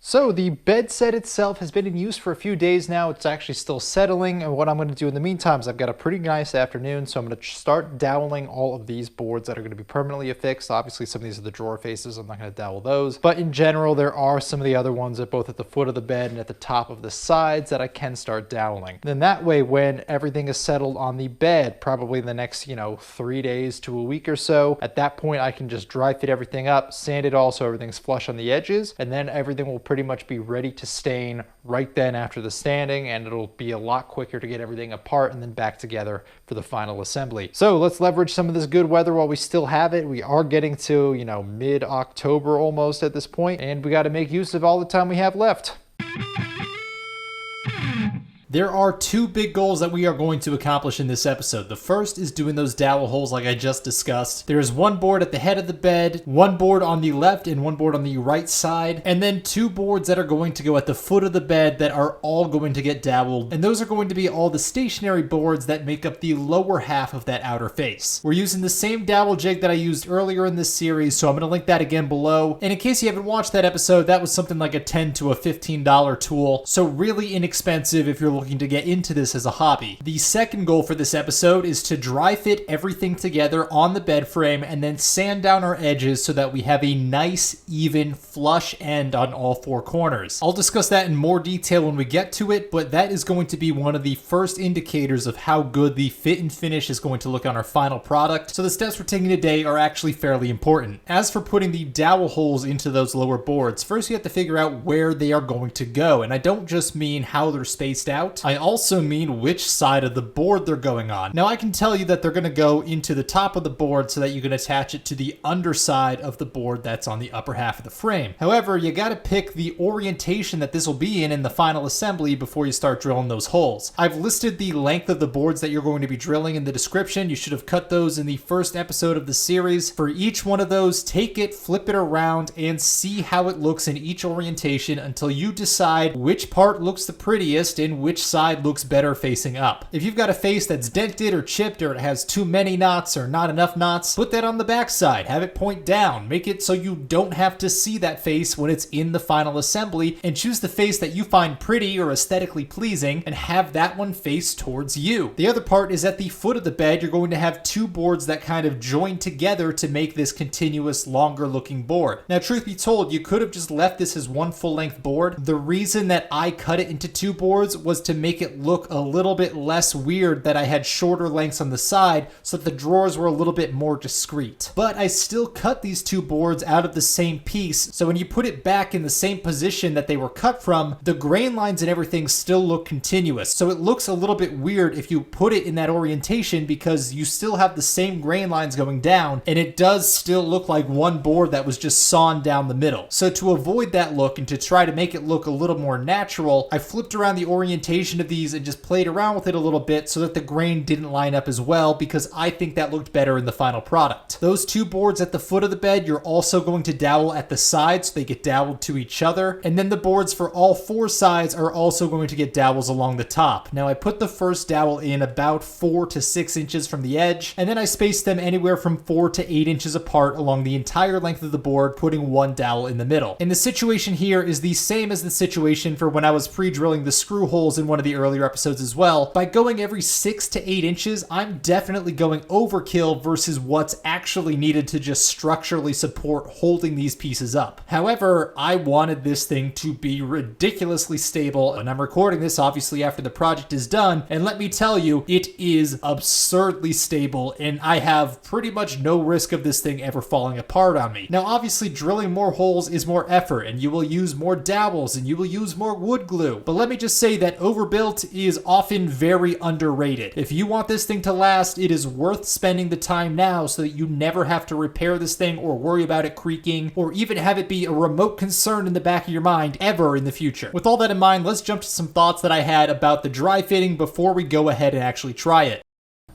So the bed set itself has been in use for a few days now. It's actually still settling, and what I'm going to do in the meantime is I've got a pretty nice afternoon, so I'm going to start doweling all of these boards that are going to be permanently affixed. Obviously some of these are the drawer faces, I'm not going to dowel those, but in general there are some of the other ones at both at the foot of the bed and at the top of the sides that I can start doweling. Then that way, when everything is settled on the bed, probably in the next 3 days to a week or so, at that point I can just dry fit everything up, sand it all so everything's flush on the edges, and then everything will pretty much be ready to stain right then after the sanding, and it'll be a lot quicker to get everything apart and then back together for the final assembly. So let's leverage some of this good weather while we still have it. We are getting to mid-October almost at this point, and we got to make use of all the time we have left. There are two big goals that we are going to accomplish in this episode. The first is doing those dowel holes like I just discussed. There is one board at the head of the bed, one board on the left and one board on the right side, and then two boards that are going to go at the foot of the bed that are all going to get doweled. And those are going to be all the stationary boards that make up the lower half of that outer face. We're using the same dowel jig that I used earlier in this series, so I'm going to link that again below. And in case you haven't watched that episode, that was something like a $10 to a $15 tool, so really inexpensive if you're looking to get into this as a hobby. The second goal for this episode is to dry fit everything together on the bed frame and then sand down our edges so that we have a nice, even, flush end on all four corners. I'll discuss that in more detail when we get to it, but that is going to be one of the first indicators of how good the fit and finish is going to look on our final product, so the steps we're taking today are actually fairly important. As for putting the dowel holes into those lower boards, first you have to figure out where they are going to go, and I don't just mean how they're spaced out, I also mean which side of the board they're going on. Now I can tell you that they're going to go into the top of the board so that you can attach it to the underside of the board that's on the upper half of the frame. However, you got to pick the orientation that this will be in the final assembly before you start drilling those holes. I've listed the length of the boards that you're going to be drilling in the description. You should have cut those in the first episode of the series. For each one of those, take it, flip it around, and see how it looks in each orientation until you decide which part looks the prettiest and which side looks better facing up. If you've got a face that's dented or chipped or it has too many knots or not enough knots, put that on the back side, have it point down, make it so you don't have to see that face when it's in the final assembly, and choose the face that you find pretty or aesthetically pleasing and have that one face towards you. The other part is at the foot of the bed, you're going to have two boards that kind of join together to make this continuous longer looking board. Now truth be told, you could have just left this as one full length board. The reason that I cut it into two boards was to make it look a little bit less weird that I had shorter lengths on the side so that the drawers were a little bit more discreet. But I still cut these two boards out of the same piece, so when you put it back in the same position that they were cut from, the grain lines and everything still look continuous. So it looks a little bit weird if you put it in that orientation because you still have the same grain lines going down and it does still look like one board that was just sawn down the middle. So to avoid that look and to try to make it look a little more natural, I flipped around the orientation of these and just played around with it a little bit so that the grain didn't line up as well, because I think that looked better in the final product. Those two boards at the foot of the bed, you're also going to dowel at the sides so they get doweled to each other, and then the boards for all four sides are also going to get dowels along the top. Now I put the first dowel in about 4 to 6 inches from the edge, and then I spaced them anywhere from 4 to 8 inches apart along the entire length of the board, putting one dowel in the middle. And the situation here is the same as the situation for when I was pre-drilling the screw holes in one of the earlier episodes as well. By going every 6 to 8 inches, I'm definitely going overkill versus what's actually needed to just structurally support holding these pieces up. However, I wanted this thing to be ridiculously stable, and I'm recording this obviously after the project is done, and let me tell you, it is absurdly stable, and I have pretty much no risk of this thing ever falling apart on me. Now obviously drilling more holes is more effort, and you will use more dowels, and you will use more wood glue, but let me just say that overbuilt is often very underrated. If you want this thing to last, it is worth spending the time now so that you never have to repair this thing or worry about it creaking or even have it be a remote concern in the back of your mind ever in the future. With all that in mind, let's jump to some thoughts that I had about the dry fitting before we go ahead and actually try it.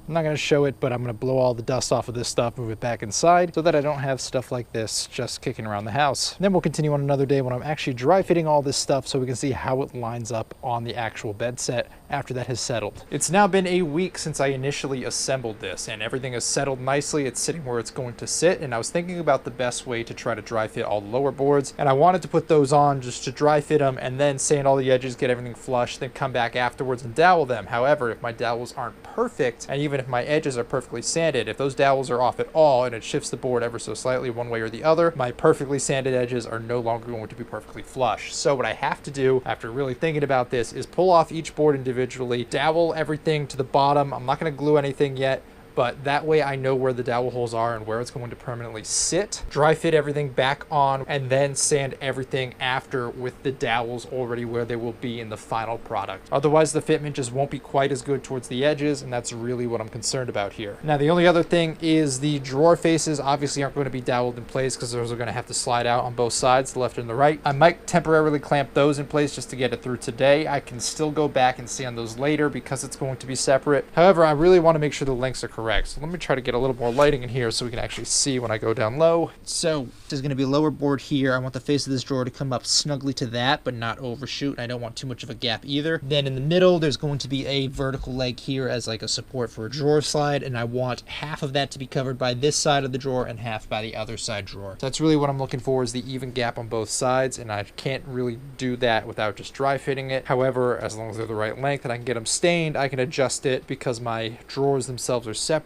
I'm not going to show it, but I'm going to blow all the dust off of this stuff, move it back inside so that I don't have stuff like this just kicking around the house. And then we'll continue on another day when I'm actually dry fitting all this stuff so we can see how it lines up on the actual bed set after that has settled. It's now been a week since I initially assembled this, and everything has settled nicely. It's sitting where it's going to sit, and I was thinking about the best way to try to dry fit all the lower boards, and I wanted to put those on just to dry fit them and then sand all the edges, get everything flush, then come back afterwards and dowel them. However, if my dowels aren't perfect, and even if my edges are perfectly sanded, if those dowels are off at all and it shifts the board ever so slightly one way or the other, my perfectly sanded edges are no longer going to be perfectly flush. So what I have to do after really thinking about this is pull off each board individually, dowel everything to the bottom. I'm not going to glue anything yet, but that way I know where the dowel holes are and where it's going to permanently sit. Dry fit everything back on and then sand everything after with the dowels already where they will be in the final product. Otherwise the fitment just won't be quite as good towards the edges, and that's really what I'm concerned about here. Now the only other thing is the drawer faces obviously aren't going to be doweled in place because those are going to have to slide out on both sides, the left and the right. I might temporarily clamp those in place just to get it through today. I can still go back and sand those later because it's going to be separate. However, I really want to make sure the lengths are correct. So let me try to get a little more lighting in here so we can actually see when I go down low. So this is going to be a lower board here. I want the face of this drawer to come up snugly to that, but not overshoot. I don't want too much of a gap either. Then in the middle, there's going to be a vertical leg here as like a support for a drawer slide, and I want half of that to be covered by this side of the drawer and half by the other side drawer. So that's really what I'm looking for, is the even gap on both sides, and I can't really do that without just dry fitting it. However, as long as they're the right length and I can get them stained, I can adjust it because my drawers themselves are separate.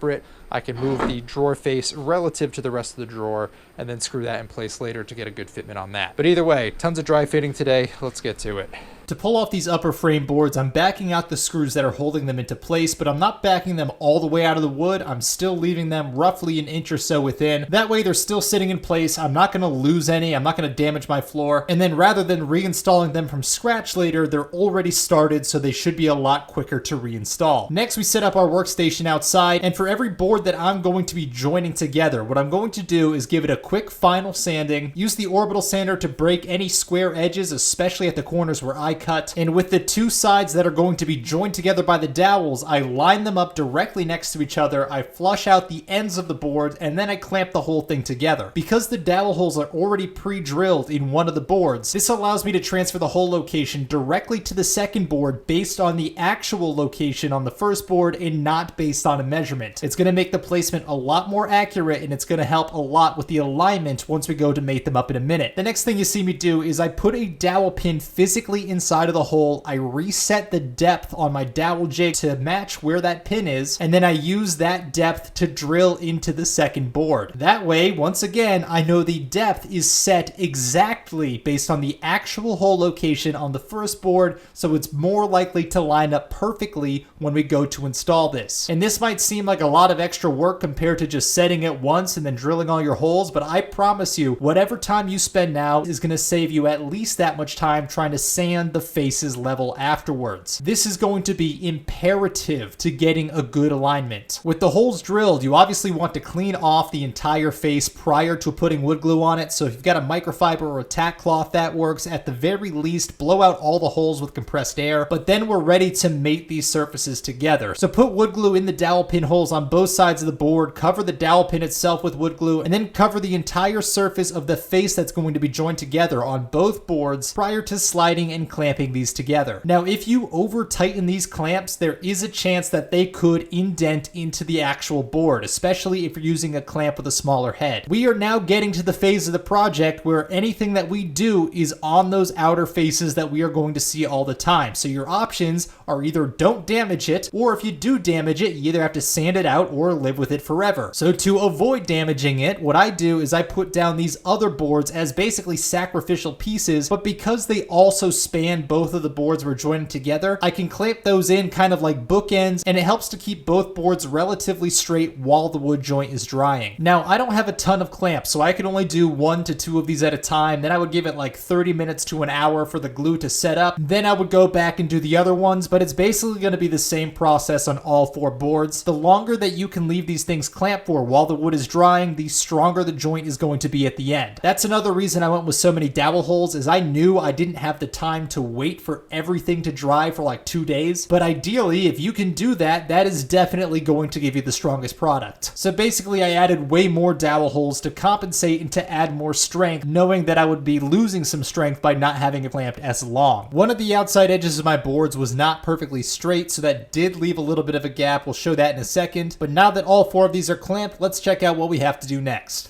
I can move the drawer face relative to the rest of the drawer and then screw that in place later to get a good fitment on that. But either way, tons of dry fitting today. Let's get to it. To pull off these upper frame boards, I'm backing out the screws that are holding them into place, but I'm not backing them all the way out of the wood. I'm still leaving them roughly an inch or so within. That way they're still sitting in place. I'm not going to lose any. I'm not going to damage my floor. And then rather than reinstalling them from scratch later, they're already started, so they should be a lot quicker to reinstall. Next, we set up our workstation outside, and for every board that I'm going to be joining together, what I'm going to do is give it a quick final sanding, use the orbital sander to break any square edges, especially at the corners where I cut, and with the two sides that are going to be joined together by the dowels, I line them up directly next to each other, I flush out the ends of the board, and then I clamp the whole thing together. Because the dowel holes are already pre-drilled in one of the boards, this allows me to transfer the hole location directly to the second board based on the actual location on the first board and not based on a measurement. It's going to make the placement a lot more accurate, and it's going to help a lot with the alignment once we go to mate them up in a minute. The next thing you see me do is I put a dowel pin physically inside of the hole, I reset the depth on my dowel jig to match where that pin is, and then I use that depth to drill into the second board. That way, once again, I know the depth is set exactly based on the actual hole location on the first board, so it's more likely to line up perfectly when we go to install this. And this might seem like a lot of extra work compared to just setting it once and then drilling all your holes, but I promise you, whatever time you spend now is going to save you at least that much time trying to sand the faces level afterwards. This is going to be imperative to getting a good alignment. With the holes drilled, you obviously want to clean off the entire face prior to putting wood glue on it, so if you've got a microfiber or a tack cloth, that works. At the very least, blow out all the holes with compressed air, but then we're ready to mate these surfaces together. So put wood glue in the dowel pin holes on both sides of the board, cover the dowel pin itself with wood glue, and then cover the entire surface of the face that's going to be joined together on both boards prior to sliding and clamping these together. Now, if you over tighten these clamps, there is a chance that they could indent into the actual board, especially if you're using a clamp with a smaller head. We are now getting to the phase of the project where anything that we do is on those outer faces that we are going to see all the time. So your options are either don't damage it, or if you do damage it, you either have to sand it out or live with it forever. So to avoid damaging it, what I do is I put down these other boards as basically sacrificial pieces, but because they also span both of the boards we're joining together, I can clamp those in kind of like bookends, and it helps to keep both boards relatively straight while the wood joint is drying. Now, I don't have a ton of clamps, so I can only do 1 to 2 of these at a time. Then I would give it like 30 minutes to an hour for the glue to set up. Then I would go back and do the other ones, but it's basically going to be the same process on all 4 boards. The longer that you can leave these things clamped for while the wood is drying, the stronger the joint is going to be at the end. That's another reason I went with so many dowel holes, is I knew I didn't have the time to to wait for everything to dry for like 2 days. But ideally, if you can do that, that is definitely going to give you the strongest product. So basically, I added way more dowel holes to compensate and to add more strength, knowing that I would be losing some strength by not having it clamped as long. One of the outside edges of my boards was not perfectly straight, so that did leave a little bit of a gap. We'll show that in a second. But now that all 4 of these are clamped, let's check out what we have to do next.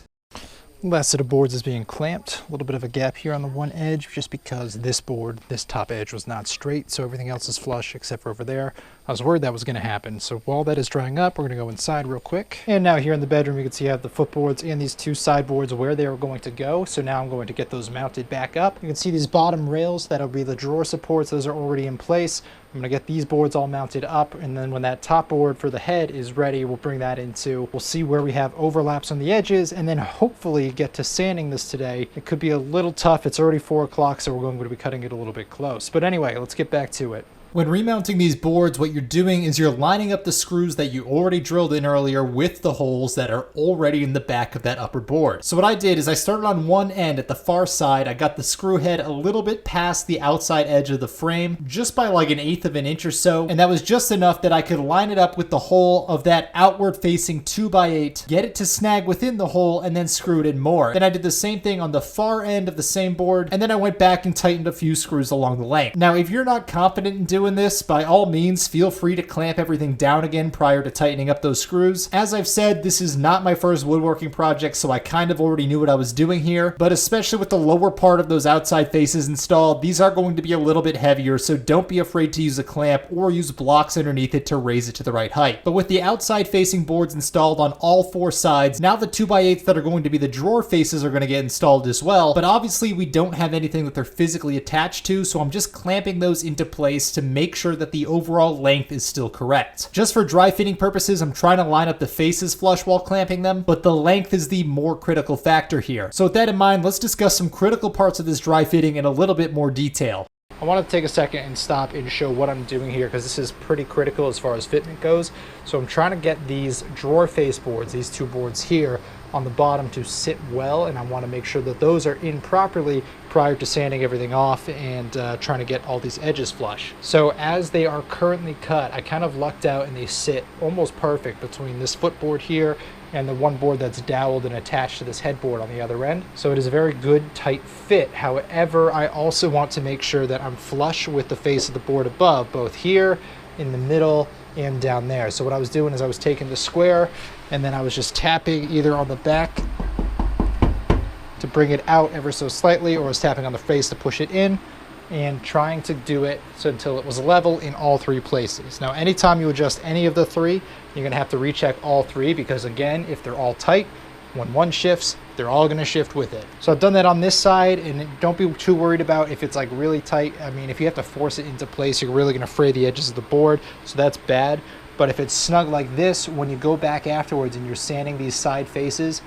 Last set of boards is being clamped. A little bit of a gap here on the one edge just because this board, this top edge was not straight, so everything else is flush except for over there. I was worried that was going to happen. So while that is drying up, we're going to go inside real quick. And now here in the bedroom, you can see I have the footboards and these 2 sideboards where they are going to go. So now I'm going to get those mounted back up. You can see these bottom rails, that'll be the drawer supports. Those are already in place. I'm going to get these boards all mounted up, and then when that top board for the head is ready, we'll bring that into, we'll see where we have overlaps on the edges, and then hopefully get to sanding this today. It could be a little tough. It's already 4 o'clock, so we're going to be cutting it a little bit close. But anyway, let's get back to it. When remounting these boards, what you're doing is you're lining up the screws that you already drilled in earlier with the holes that are already in the back of that upper board. So what I did is I started on one end at the far side. I got the screw head a little bit past the outside edge of the frame, just by like 1/8 of an inch or so. And that was just enough that I could line it up with the hole of that outward facing 2x8, get it to snag within the hole, and then screw it in more. Then I did the same thing on the far end of the same board, and then I went back and tightened a few screws along the length. Now, if you're not confident in doing this, by all means, feel free to clamp everything down again prior to tightening up those screws. As I've said, this is not my first woodworking project, so I kind of already knew what I was doing here, but especially with the lower part of those outside faces installed, these are going to be a little bit heavier, so don't be afraid to use a clamp or use blocks underneath it to raise it to the right height. But with the outside facing boards installed on all 4 sides, now the 2x8s that are going to be the drawer faces are going to get installed as well, but obviously we don't have anything that they're physically attached to, so I'm just clamping those into place to make sure that the overall length is still correct. Just for dry fitting purposes, I'm trying to line up the faces flush while clamping them, but the length is the more critical factor here. So with that in mind, let's discuss some critical parts of this dry fitting in a little bit more detail. I want to take a second and stop and show what I'm doing here because this is pretty critical as far as fitment goes. So I'm trying to get these drawer face boards, these 2 boards here on the bottom, to sit well, and I want to make sure that those are in properly prior to sanding everything off and trying to get all these edges flush. So as they are currently cut, I kind of lucked out and they sit almost perfect between this footboard here and the one board that's doweled and attached to this headboard on the other end. So it is a very good tight fit. However, I also want to make sure that I'm flush with the face of the board above, both here, in the middle, and down there. So what I was doing is I was taking the square and then I was just tapping either on the back to bring it out ever so slightly, or I was tapping on the face to push it in, and trying to do it so until it was level in all 3 places. Now, anytime you adjust any of the 3, you're gonna have to recheck all 3, because again, if they're all tight, when one shifts, they're all gonna shift with it. So I've done that on this side, and don't be too worried about if it's like really tight. I mean, if you have to force it into place, you're really gonna fray the edges of the board, so that's bad. But if it's snug like this, when you go back afterwards and you're sanding these side faces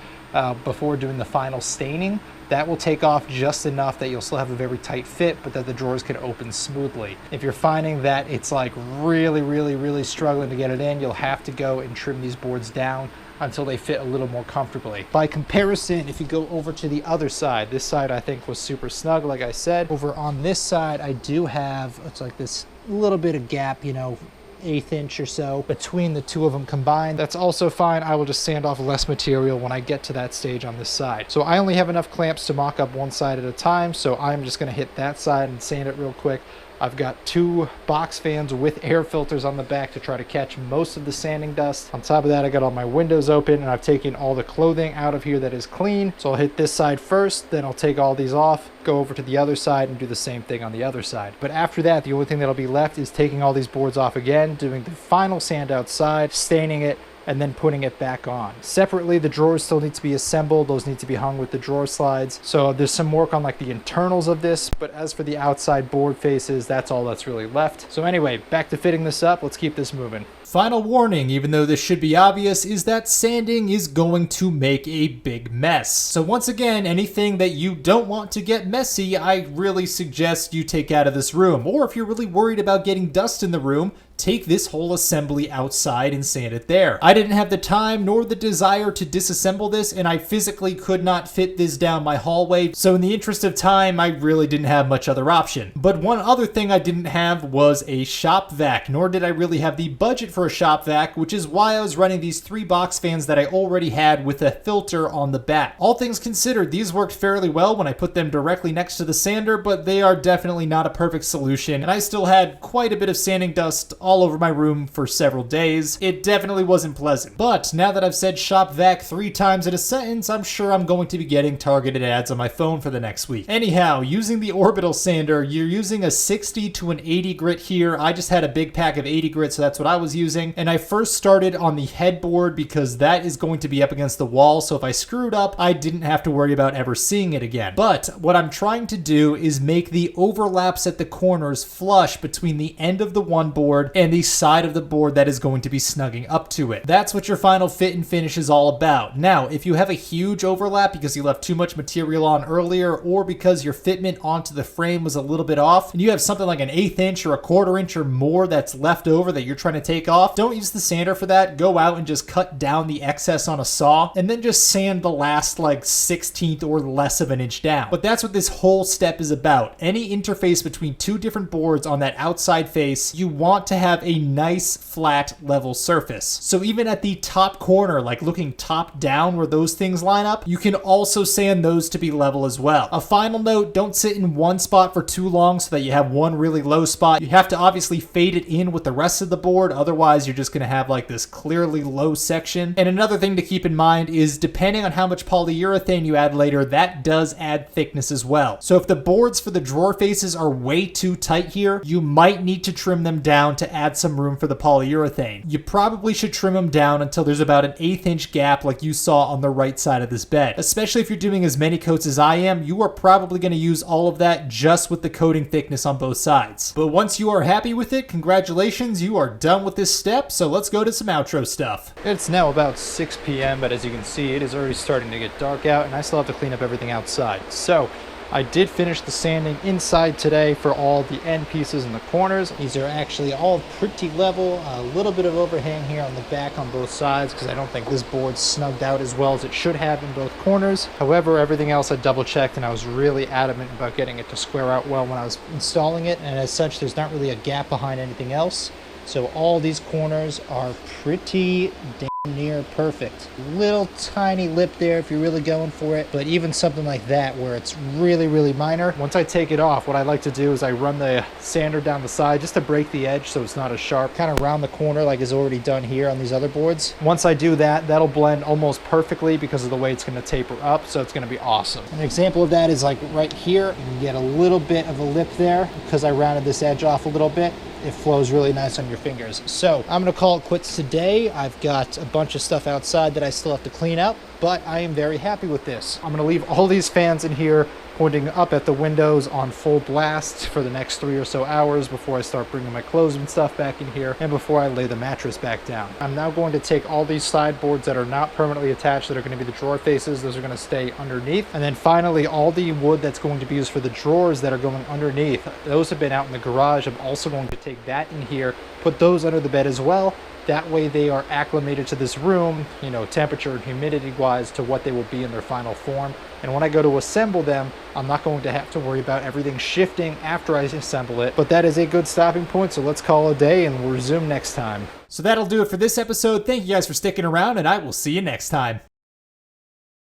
before doing the final staining, that will take off just enough that you'll still have a very tight fit, but that the drawers can open smoothly. If you're finding that it's like really struggling to get it in, you'll have to go and trim these boards down until they fit a little more comfortably. By comparison, if you go over to the other side, this side I think was super snug, like I said. Over on this side, I do have, it's like this little bit of gap, you know, 1/8 inch or so between the 2 of them combined. That's also fine. I will just sand off less material when I get to that stage on this side. So I only have enough clamps to mock up one side at a time, so I'm just going to hit that side and sand it real quick. I've got 2 box fans with air filters on the back to try to catch most of the sanding dust. On top of that, I got all my windows open, and I've taken all the clothing out of here that is clean. So I'll hit this side first, then I'll take all these off, go over to the other side and do the same thing on the other side. But after that, the only thing that'll be left is taking all these boards off again, doing the final sand outside, staining it, and then putting it back on. Separately, the drawers still need to be assembled. Those need to be hung with the drawer slides. So there's some work on like the internals of this, but as for the outside board faces, that's all that's really left. So anyway, back to fitting this up. Let's keep this moving. Final warning, even though this should be obvious, is that sanding is going to make a big mess. So once again, anything that you don't want to get messy, I really suggest you take out of this room. Or if you're really worried about getting dust in the room, take this whole assembly outside and sand it there. I didn't have the time nor the desire to disassemble this, and I physically could not fit this down my hallway, so in the interest of time, I really didn't have much other option. But one other thing I didn't have was a shop vac, nor did I really have the budget for a shop vac, which is why I was running these 3 box fans that I already had with a filter on the back. All things considered, these worked fairly well when I put them directly next to the sander, but they are definitely not a perfect solution, and I still had quite a bit of sanding dust all over my room for several days. It definitely wasn't pleasant. But now that I've said shop vac 3 times in a sentence, I'm sure I'm going to be getting targeted ads on my phone for the next week. Anyhow, using the orbital sander, you're using a 60 to an 80 grit here. I just had a big pack of 80 grit, so that's what I was using. And I first started on the headboard because that is going to be up against the wall, so if I screwed up, I didn't have to worry about ever seeing it again. But what I'm trying to do is make the overlaps at the corners flush between the end of the one board and the side of the board that is going to be snugging up to it. That's what your final fit and finish is all about. Now, if you have a huge overlap because you left too much material on earlier, or because your fitment onto the frame was a little bit off, and you have something like an 1/8 inch or a 1/4 inch or more that's left over that you're trying to take off, don't use the sander for that. Go out and just cut down the excess on a saw, and then just sand the last like 1/16 or less of an inch down. But that's what this whole step is about. Any interface between 2 different boards on that outside face, you want to have a nice flat level surface. So even at the top corner, like looking top down where those things line up, you can also sand those to be level as well. A final note, don't sit in one spot for too long so that you have one really low spot. You have to obviously fade it in with the rest of the board, otherwise you're just going to have like this clearly low section. And another thing to keep in mind is depending on how much polyurethane you add later, that does add thickness as well. So if the boards for the drawer faces are way too tight here, you might need to trim them down to add some room for the polyurethane. You probably should trim them down until there's about an 1/8 inch gap like you saw on the right side of this bed. Especially if you're doing as many coats as I am, you are probably going to use all of that just with the coating thickness on both sides. But once you are happy with it, congratulations, you are done with this step, so let's go to some outro stuff. It's now about 6 p.m., but as you can see, it is already starting to get dark out, and I still have to clean up everything outside. So I did finish the sanding inside today for all the end pieces in the corners. These are actually all pretty level, a little bit of overhang here on the back on both sides because I don't think this board's snugged out as well as it should have in both corners. However, everything else I double checked and I was really adamant about getting it to square out well when I was installing it, and as such there's not really a gap behind anything else. So all these corners are pretty damn near perfect. Little tiny lip there if you're really going for it, but even something like that where it's really minor. Once I take it off, what I like to do is I run the sander down the side just to break the edge so it's not as sharp, kind of round the corner like is already done here on these other boards. Once I do that, that'll blend almost perfectly because of the way it's going to taper up, so it's going to be awesome. An example of that is like right here. You can get a little bit of a lip there because I rounded this edge off a little bit. It flows really nice on your fingers. So I'm gonna call it quits today. I've got a bunch of stuff outside that I still have to clean up, but I am very happy with this. I'm gonna leave all these fans in here pointing up at the windows on full blast for the next 3 or so hours before I start bringing my clothes and stuff back in here and before I lay the mattress back down. I'm now going to take all these sideboards that are not permanently attached, that are going to be the drawer faces, those are going to stay underneath, and then finally all the wood that's going to be used for the drawers that are going underneath, those have been out in the garage. I'm also going to take that in here, put those under the bed as well. That way they are acclimated to this room, you know, temperature and humidity wise, to what they will be in their final form. And when I go to assemble them, I'm not going to have to worry about everything shifting after I assemble it. But that is a good stopping point, so let's call it a day and we'll resume next time. So that'll do it for this episode. Thank you guys for sticking around, and I will see you next time.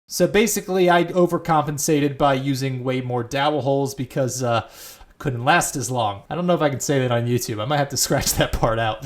So basically, I overcompensated by using way more dowel holes because couldn't last as long. I don't know if I can say that on YouTube. I might have to scratch that part out.